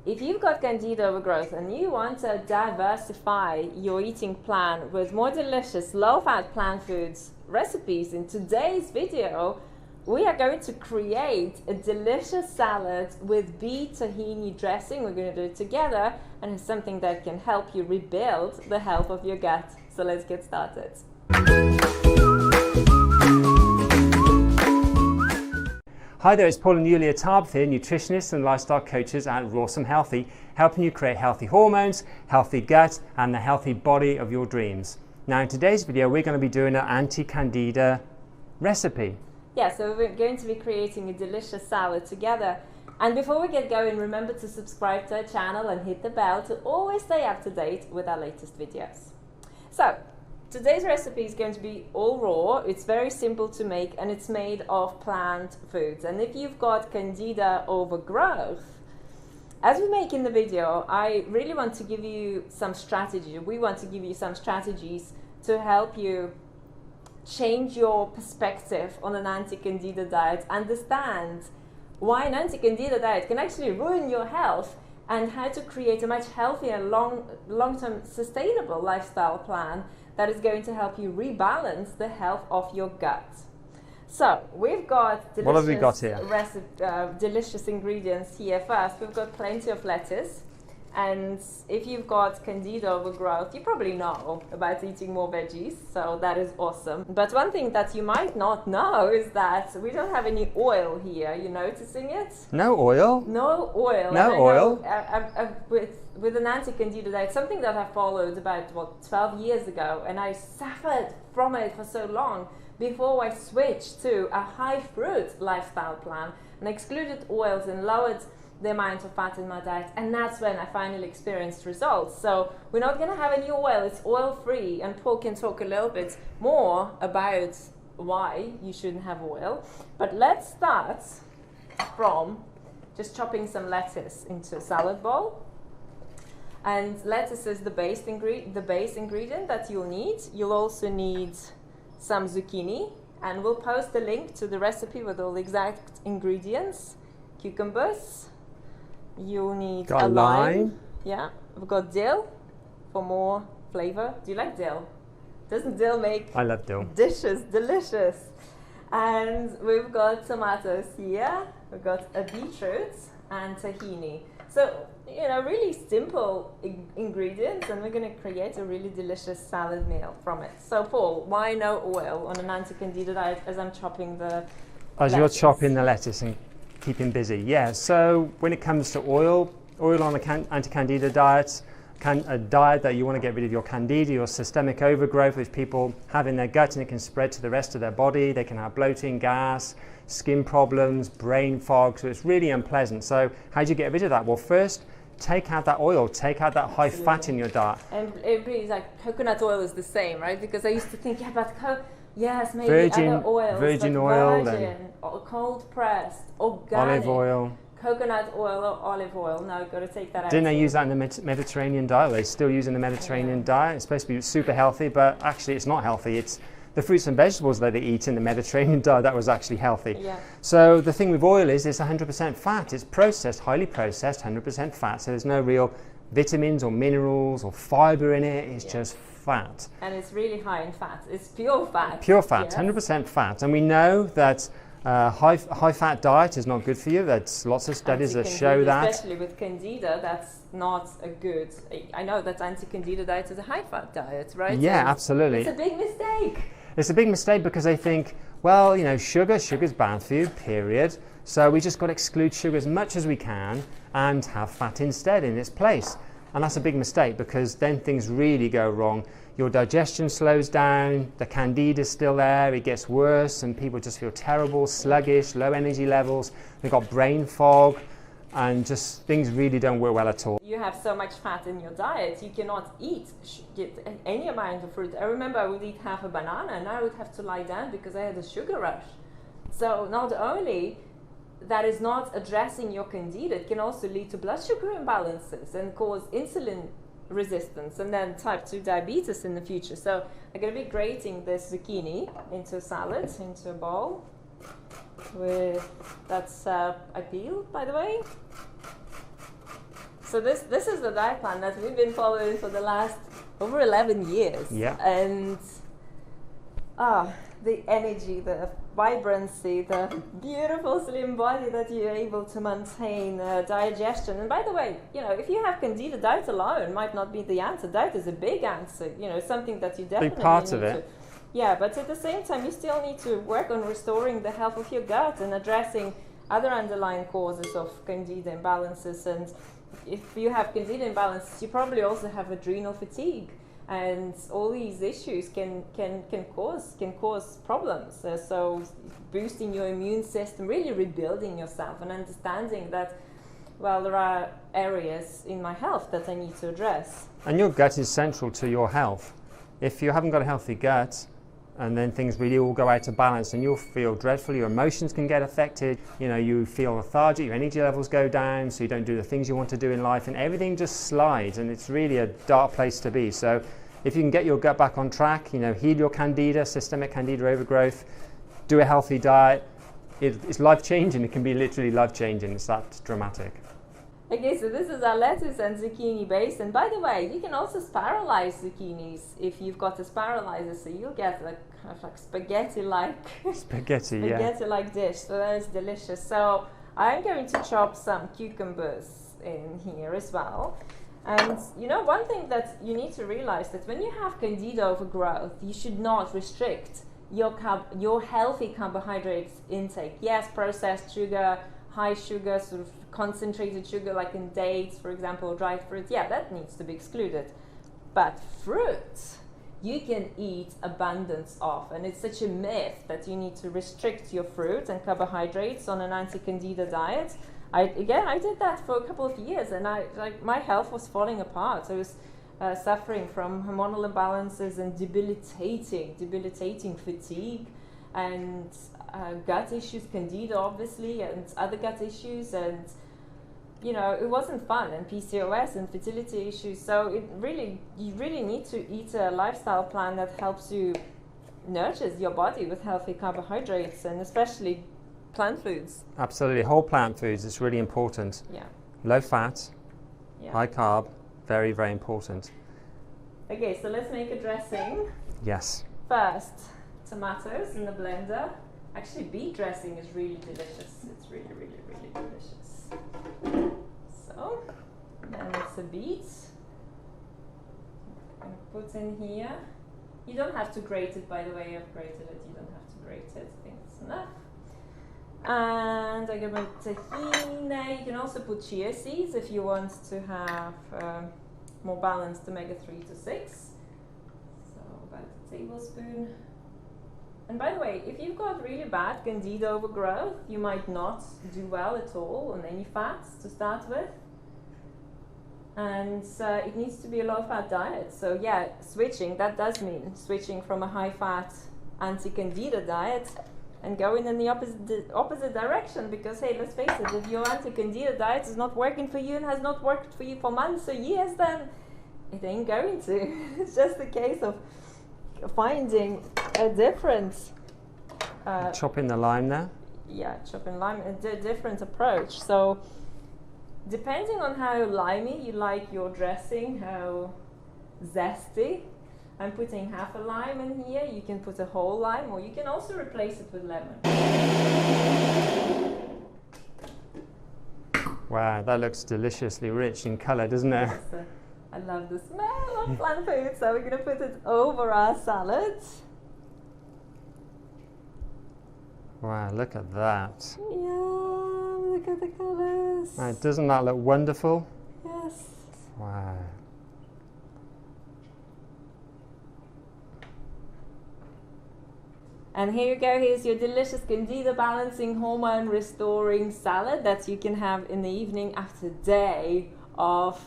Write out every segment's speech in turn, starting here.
if you've got candida overgrowth and you want to diversify your eating plan with more delicious low-fat plant foods recipes, in today's video we are going to create a delicious salad with beet tahini dressing. We're going to do it together, and it's something that can help you rebuild the health of your gut. So let's get started. Hi there, it's Paul and Yulia Tarbth here, nutritionists and lifestyle coaches at Rawsome Healthy, helping you create healthy hormones, healthy gut, and the healthy body of your dreams. Now in today's video, we're going to be doing an anti-candida recipe. Yeah, so we're going to be creating a delicious salad together. And before we get going, remember to subscribe to our channel and hit the bell to always stay up to date with our latest videos. So, today's recipe is going to be all raw. It's very simple to make, and it's made of plant foods. And if you've got candida overgrowth, as we make in the video, I really want to give you some strategy. We want to give you some strategies to help you change your perspective on an anti-candida diet, understand why an anti-candida diet can actually ruin your health, and how to create a much healthier, long-term sustainable lifestyle plan that is going to help you rebalance the health of your gut. So we've got delicious, what have we got here? Delicious ingredients here. First, we've got plenty of lettuce. And if you've got candida overgrowth, you probably know about eating more veggies, so that is awesome. But one thing that you might not know is that we don't have any oil here. You noticing it? No oil? No oil. No oil. With an anti-candida diet, something that I followed about 12 years ago, and I suffered from it for so long before I switched to a high fruit lifestyle plan and excluded oils and lowered the amount of fat in my diet, and that's when I finally experienced results. So we're not going to have any oil, it's oil free, and Paul can talk a little bit more about why you shouldn't have oil. But let's start from just chopping some lettuce into a salad bowl. And lettuce is the base ingredient that you'll need. You'll also need some zucchini, and we'll post a link to the recipe with all the exact ingredients. Cucumbers. You'll need a lime. Yeah, we've got dill for more flavor. Do you like dill? Doesn't dill make I love dill. Dishes delicious? And we've got tomatoes here. We've got a beetroot and tahini. So, you know, really simple ingredients, and we're going to create a really delicious salad meal from it. So, Paul, why no oil on an anti-candida diet as I'm chopping the lettuce? You're chopping the lettuce and keeping busy. Yeah, so when it comes to oil on an anti-candida diet, a diet that you want to get rid of your candida, your systemic overgrowth, which people have in their gut, and it can spread to the rest of their body. They can have bloating, gas, skin problems, brain fog, so it's really unpleasant. So how do you get rid of that? Well, first, take out that oil, take out that high fat in your diet. And everybody's like, coconut oil is the same, right? Because I used to think, yeah, but yes, maybe virgin oils, oil, cold pressed, organic, olive oil, coconut oil or olive oil. No, you've got to take that out. Didn't they use that in the Mediterranean diet? They still use in the Mediterranean diet. It's supposed to be super healthy, but actually it's not healthy. It's the fruits and vegetables that they eat in the Mediterranean diet that was actually healthy. Yeah. So the thing with oil is it's 100% fat. It's processed, highly processed, 100% fat. So there's no real vitamins or minerals or fiber in it. It's just fat. And it's really high in fat. It's pure fat. Pure fat, yes. 100% fat. And we know that high fat diet is not good for you. There's lots of studies that show that. Especially with candida, that's not a good. I know that anti-candida diet is a high fat diet, right? Yeah, so absolutely. It's a big mistake. It's a big mistake because they think, well, you know, sugar's bad for you, period. So we just got to exclude sugar as much as we can and have fat instead in its place. And that's a big mistake, because then things really go wrong. Your digestion slows down, the candida is still there, it gets worse, and people just feel terrible, sluggish, low energy levels. They've got brain fog, and just things really don't work well at all. You have so much fat in your diet, you cannot get any amount of fruit. I remember I would eat half a banana, and I would have to lie down because I had a sugar rush. So not only that is not addressing your candida, it can also lead to blood sugar imbalances and cause insulin resistance and then type 2 diabetes in the future. So I'm going to be grating this zucchini into a salad, into a bowl. That's I peeled, by the way. So this is the diet plan that we've been following for the last over 11 years. Yeah. And the energy, the vibrancy, the beautiful slim body that you're able to maintain, digestion. And by the way, if you have candida, diet alone might not be the answer. Diet is a big answer, something that you definitely big part need of it. Yeah, but at the same time, you still need to work on restoring the health of your gut and addressing other underlying causes of candida imbalances. And if you have candida imbalances, you probably also have adrenal fatigue. And all these issues can cause problems. So boosting your immune system, really rebuilding yourself and understanding that, well, there are areas in my health that I need to address. And your gut is central to your health. If you haven't got a healthy gut, and then things really all go out of balance and you'll feel dreadful, your emotions can get affected, you feel lethargic, your energy levels go down, so you don't do the things you want to do in life, and everything just slides, and it's really a dark place to be. So if you can get your gut back on track, heal your candida, systemic candida overgrowth, do a healthy diet, it's life-changing. It can be literally life-changing. It's that dramatic. Okay, so this is our lettuce and zucchini base. And by the way, you can also spiralize zucchinis if you've got a spiralizer, so you'll get kind of like spaghetti-like spaghetti-like dish. So that is delicious. So I'm going to chop some cucumbers in here as well. And one thing that you need to realize, that when you have candida overgrowth, you should not restrict your healthy carbohydrates intake. Yes, processed sugar, high sugar, sort of concentrated sugar like in dates, for example, or dried fruit, that needs to be excluded. But fruit, you can eat abundance of, and it's such a myth that you need to restrict your fruit and carbohydrates on an anti-candida diet. I did that for a couple of years, and my health was falling apart. I was suffering from hormonal imbalances and debilitating fatigue, and gut issues, candida obviously, and other gut issues, and it wasn't fun, and PCOS and fertility issues. So you really need to eat a lifestyle plan that helps you, nurtures your body with healthy carbohydrates, and especially plant foods. Absolutely, whole plant foods, it's really important. Yeah. Low fat, high carb, very, very important. Okay, so let's make a dressing. Yes. First, tomatoes in the blender. Actually, beet dressing is really delicious. It's really, really, really delicious. So, then it's a beet. I'm going to put in here. You don't have to grate it, by the way. I've grated it. You don't have to grate it. I think it's enough. And I got my tahini. You can also put chia seeds if you want to have more balanced omega-3 to 6. So about a tablespoon. And by the way, if you've got really bad candida overgrowth, you might not do well at all on any fats to start with. And it needs to be a low-fat diet. So switching, that does mean switching from a high-fat anti-candida diet and going in the opposite direction, because hey, let's face it, if your anti-candida diet is not working for you and has not worked for you for months or years, then it ain't going to. It's just a case of finding a different chopping the lime there. Yeah, chopping lime, a different approach. So depending on how limey you like your dressing, how zesty, I'm putting half a lime in here. You can put a whole lime, or you can also replace it with lemon. Wow, that looks deliciously rich in colour, doesn't it? Yes, I love the smell of plant food, so we're going to put it over our salad. Wow, look at that. Yeah, look at the colours. Right, doesn't that look wonderful? Yes. Wow. And here you go, here's your delicious candida balancing, hormone restoring salad that you can have in the evening after a day of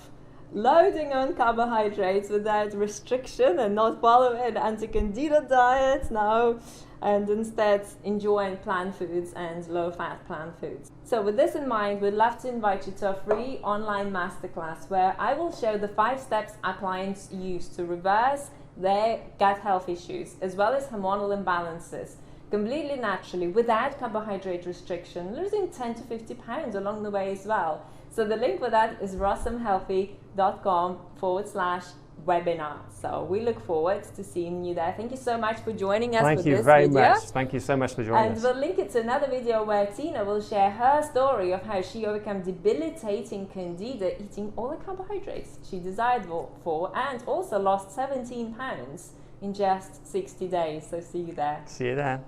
loading on carbohydrates without restriction and not following an anti-candida diet, no, and instead enjoying plant foods and low-fat plant foods. So with this in mind, we'd love to invite you to a free online masterclass where I will show the 5 steps our clients use to reverse their gut health issues, as well as hormonal imbalances, completely naturally, without carbohydrate restriction, losing 10 to 50 pounds along the way as well. So the link for that is rossomhealthy.com/webinar. So we look forward to seeing you there. Thank you so much for joining us for this video. Thank you very much. Thank you so much for joining us. And we'll link it to another video where Tina will share her story of how she overcame debilitating candida eating all the carbohydrates she desired for, and also lost 17 pounds in just 60 days. So see you there. See you there.